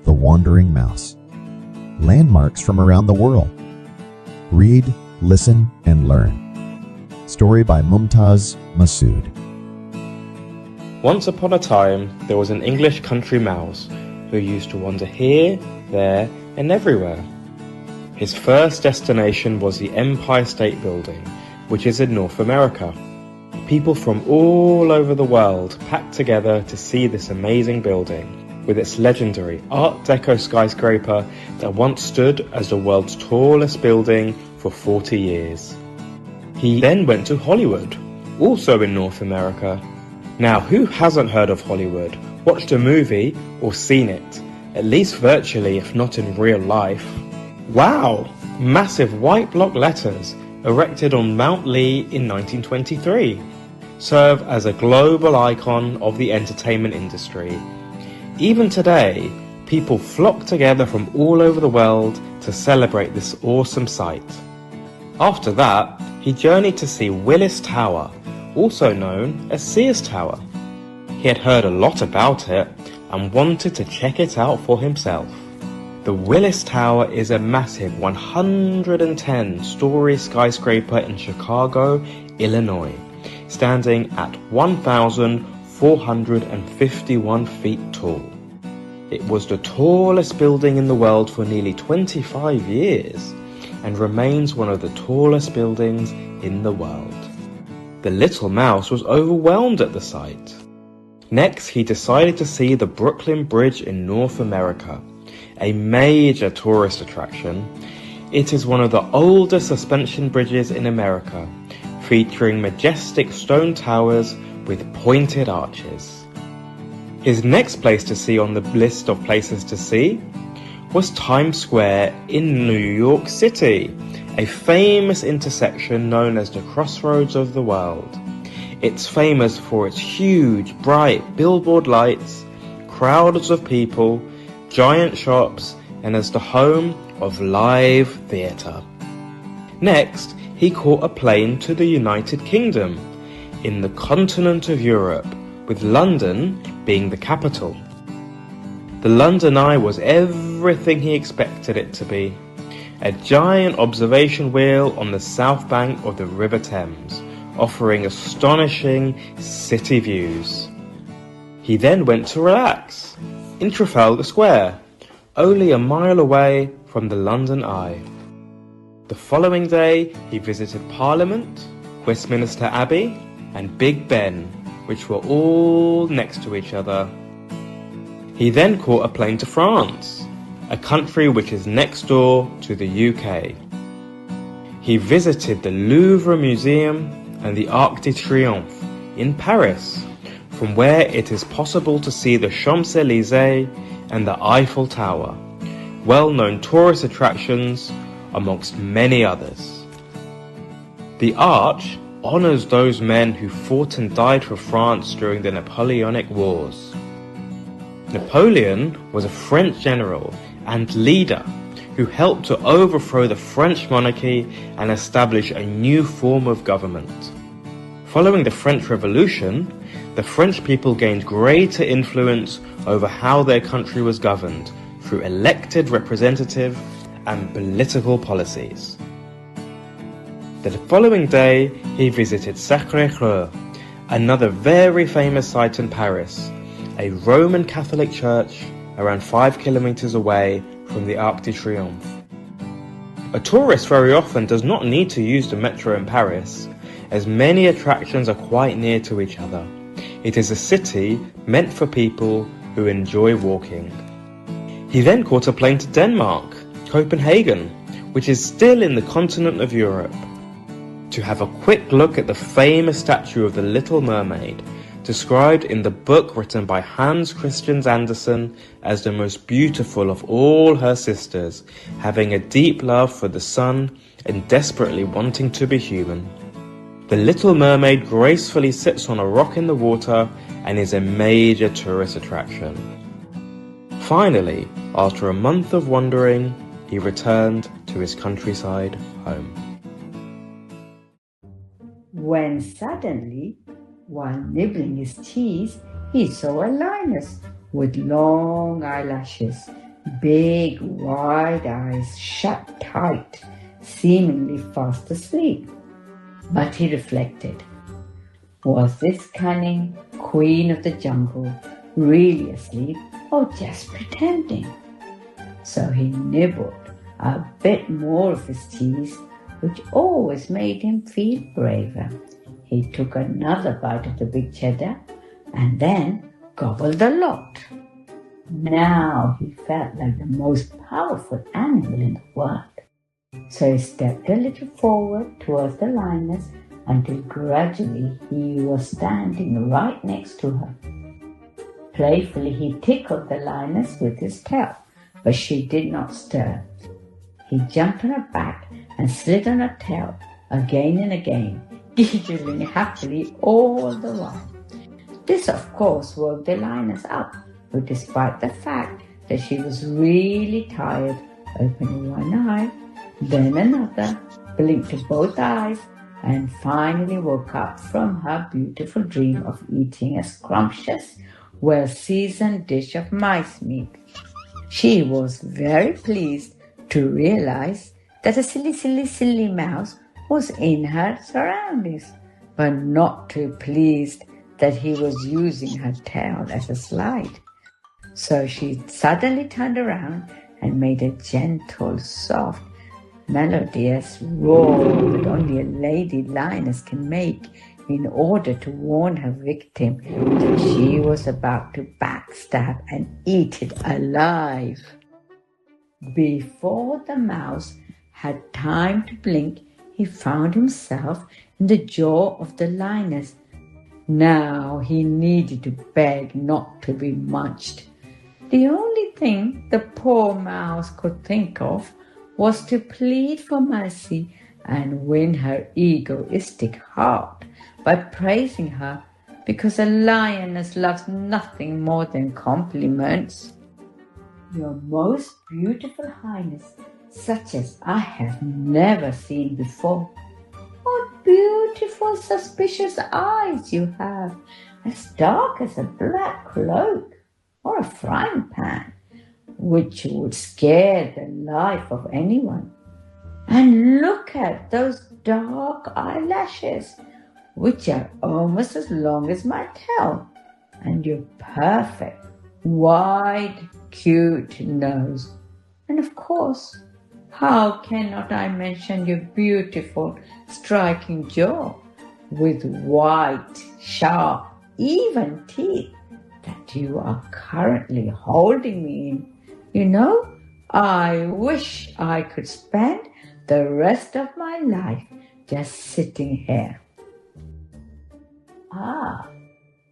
The Wandering Mouse. Landmarks from around the world. Read, listen, and learn. Story by Mumtaz Masood. Once upon a time, there was an English country mouse who used to wander here, there, and everywhere. His first destination was the Empire State Building, which is in North America. People from all over the world packed together to see this amazing building, with its legendary Art Deco skyscraper that once stood as the world's tallest building for 40 years. He then went to Hollywood, also in North America. Now, who hasn't heard of Hollywood, watched a movie, or seen it, at least virtually if not in real life? Wow! Massive white block letters, erected on Mount Lee in 1923, serve as a global icon of the entertainment industry. Even today, people flock together from all over the world to celebrate this awesome sight. After that, he journeyed to see Willis Tower, also known as Sears Tower. He had heard a lot about it and wanted to check it out for himself. The Willis Tower is a massive 110-story skyscraper in Chicago, Illinois, standing at 1,451 feet tall. It was the tallest building in the world for nearly 25 years and remains one of the tallest buildings in the world. The little mouse was overwhelmed at the sight. Next, he decided to see the Brooklyn Bridge in North America, a major tourist attraction. It is one of the oldest suspension bridges in America, featuring majestic stone towers with pointed arches. His next place to see on the list of places to see was Times Square in New York City, a famous intersection known as the crossroads of the world. It's famous for its huge, bright billboard lights, crowds of people, giant shops, and as the home of live theatre. Next, he caught a plane to the United Kingdom, in the continent of Europe, with London being the capital. The London Eye was everything he expected it to be. A giant observation wheel on the south bank of the River Thames, offering astonishing city views. He then went to relax in Trafalgar Square, only a mile away from the London Eye. The following day, he visited Parliament, Westminster Abbey, and Big Ben, which were all next to each other. He then caught a plane to France, a country which is next door to the UK. He visited the Louvre Museum and the Arc de Triomphe in Paris, from where it is possible to see the Champs-Élysées and the Eiffel Tower, well-known tourist attractions amongst many others. The Arch honours those men who fought and died for France during the Napoleonic Wars. Napoleon was a French general and leader who helped to overthrow the French monarchy and establish a new form of government. Following the French Revolution, the French people gained greater influence over how their country was governed through elected representative and political policies. The following day, he visited Sacré-Cœur, another very famous site in Paris, a Roman Catholic church around 5 kilometers away from the Arc de Triomphe. A tourist very often does not need to use the metro in Paris, as many attractions are quite near to each other. It is a city meant for people who enjoy walking. He then caught a plane to Denmark, Copenhagen, which is still in the continent of Europe, to have a quick look at the famous statue of the Little Mermaid, described in the book written by Hans Christian Andersen as the most beautiful of all her sisters, having a deep love for the sun and desperately wanting to be human. The Little Mermaid gracefully sits on a rock in the water and is a major tourist attraction. Finally, after a month of wandering, he returned to his countryside home. When suddenly, while nibbling his teeth, he saw a lioness with long eyelashes big wide eyes shut tight, seemingly fast asleep. But he reflected, was this cunning queen of the jungle really asleep or just pretending? So he nibbled a bit more of his cheese, which always made him feel braver. He took another bite of the big cheddar and then gobbled a lot. Now he felt like the most powerful animal in the world. So he stepped a little forward towards the lioness until gradually he was standing right next to her. Playfully he tickled the lioness with his tail, but she did not stir. He jumped on her back and slid on her tail again and again, giggling happily all the while. This, of course, woke the lioness up, who, despite the fact that she was really tired, opened one eye, then another, blinked both eyes, and finally woke up from her beautiful dream of eating a scrumptious, well-seasoned dish of mice meat. She was very pleased to realize that a silly mouse was in her surroundings, but not too pleased that he was using her tail as a slide. So she suddenly turned around and made a gentle, soft, melodious roar that only a lady lioness can make in order to warn her victim that she was about to backstab and eat it alive. Before the mouse had time to blink, he found himself in the jaw of the lioness. Now he needed to beg not to be munched. The only thing the poor mouse could think of was to plead for mercy and win her egoistic heart by praising her, because a lioness loves nothing more than compliments. Your most beautiful highness, such as I have never seen before. What beautiful, suspicious eyes you have, as dark as a black cloak or a frying pan, which would scare the life of anyone. And look at those dark eyelashes, which are almost as long as my tail, and your perfect, wide, cute nose. And of course, how cannot I mention your beautiful, striking jaw, with white, sharp, even teeth that you are currently holding me in. You know, I wish I could spend the rest of my life just sitting here.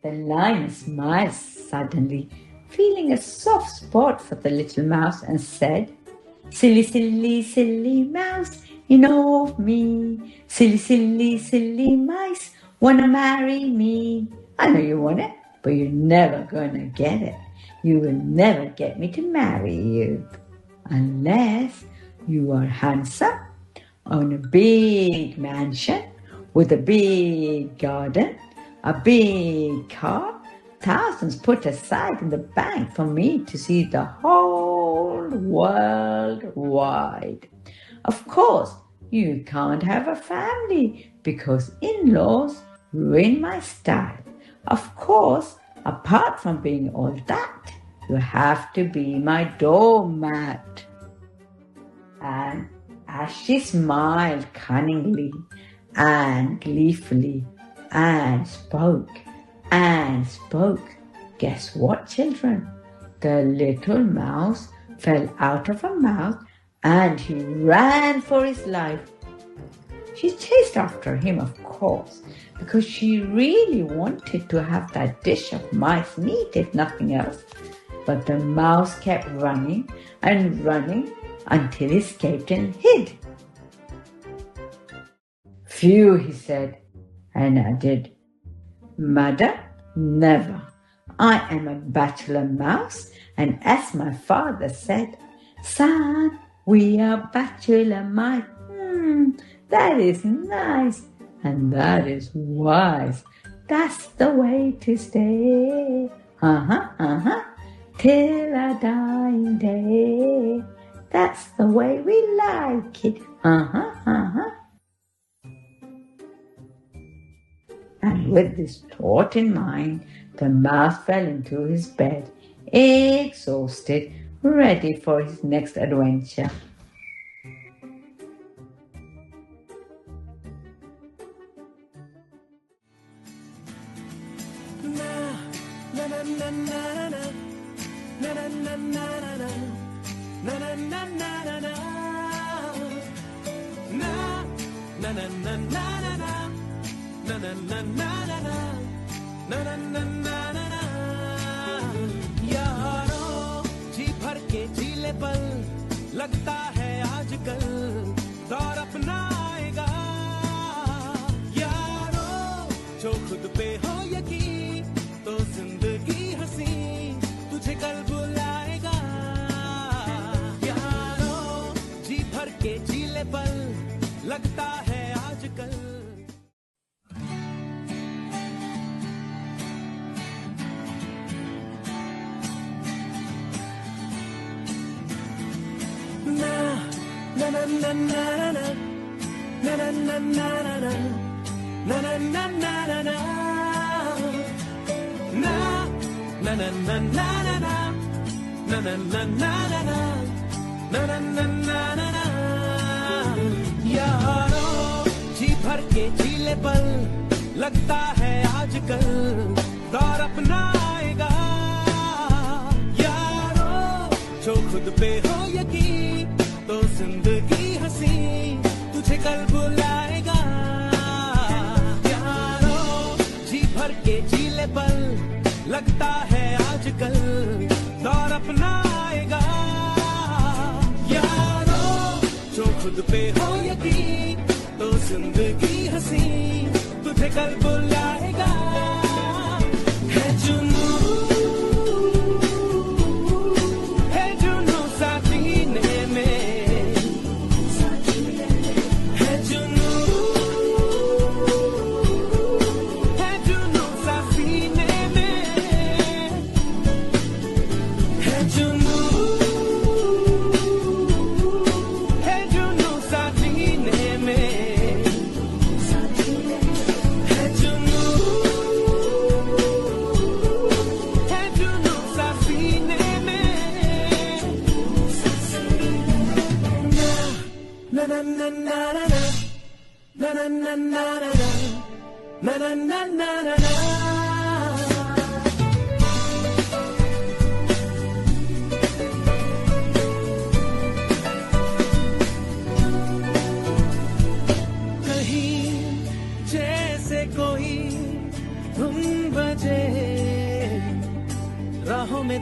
The lioness smiled suddenly, feeling a soft spot for the little mouse, and said, Silly mouse, you know of me. Silly mice, wanna marry me. I know you want it, but you're never gonna get it. You will never get me to marry you, unless you are handsome, own a big mansion with a big garden, a big car, thousands put aside in the bank for me to see the whole world wide. Of course, you can't have a family because in-laws ruin my style. Of course, apart from being all that, you have to be my doormat. And as she smiled cunningly and gleefully and spoke, guess what, children? The little mouse fell out of her mouth and he ran for his life. She chased after him, of course, because she really wanted to have that dish of mice meat, if nothing else. But the mouse kept running and running until he escaped and hid. Phew, he said, and added, Madam, never. I am a bachelor mouse, and as my father said, Son, we are bachelor mice. That is nice, and that is wise. That's the way to stay. till our dying day. That's the way we like it. And with this thought in mind, the mouse fell into his bed, exhausted, ready for his next adventure. यारों जी भर के जीले पल लगता है आजकल दौर अपना आएगा यारों जो खुद पे हो यकीन तो जिंदगी हंसी तुझे कल बुलाएगा यारों जी भर के जीले पल लगता है आजकल यारों जी भर के जीले पल लगता है आजकल दौर अपना आएगा यारों जो खुद पे हो यकीन तो जिंदगी हंसी तुझे कल बुलाएगा यारों जी भर के जीले पल लगता है आजकल दौर अपना आएगा यारों जो खुद पे हो यकीन तो जिंदगी हंसी तुझे कल बुलाएगा है जुनू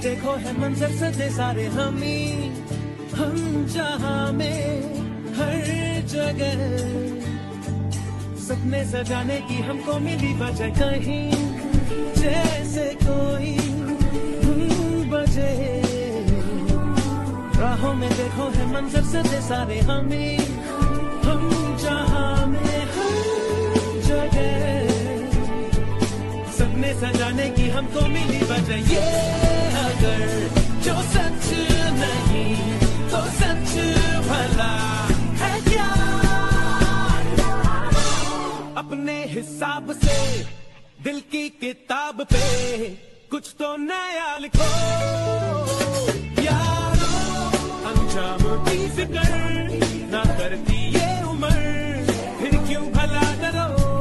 देखो है मंजर सजे सारे हम जहां में हर जगह सपने सजाने की हमको मिली वजह कहीं जैसे कोई बजे राहों में देखो है मंजर सजे सारे हम जहां में हर जगह सपने सजाने की हमको मिली वजह ये अगर जो सच नहीं तो सच भला है क्या अपने हिसाब से दिल की किताब पे कुछ तो नया लिखो यारों अंजाम की फिक्र ना करती ये उम्र फिर क्यों भला डरो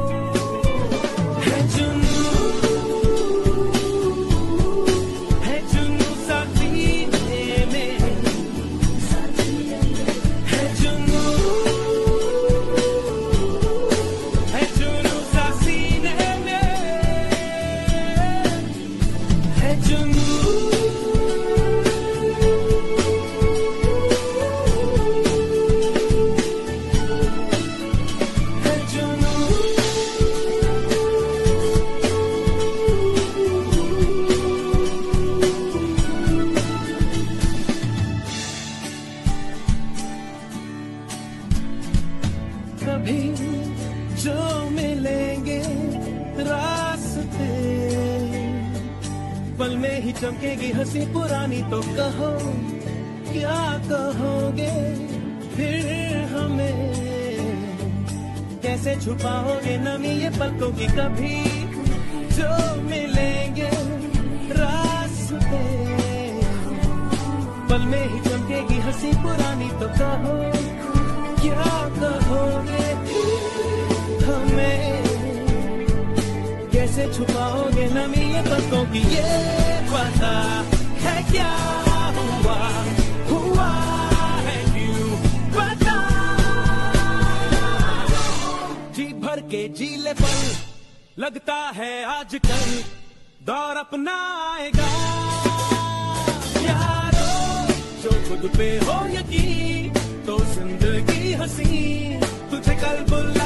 चमकेगी हंसी पुरानी तो कहो क्या कहोगे फिर हमें, कैसे छुपाओगे नमी ये पलकों की कभी जो मिलेंगे रास्ते, पल में ही चमकेगी हंसी पुरानी तो कहो क्या कहोगे हमें, कैसे छुपाओगे नमी ये पलकों की, ये पता है क्या हुआ हुआ है क्यों पता, जी भर के जी ले पल लगता है आजकल दौर अपना आएगा, यारो जो खुद पे हो यकीन तो जिंदगी हंसी तुझे कल बुला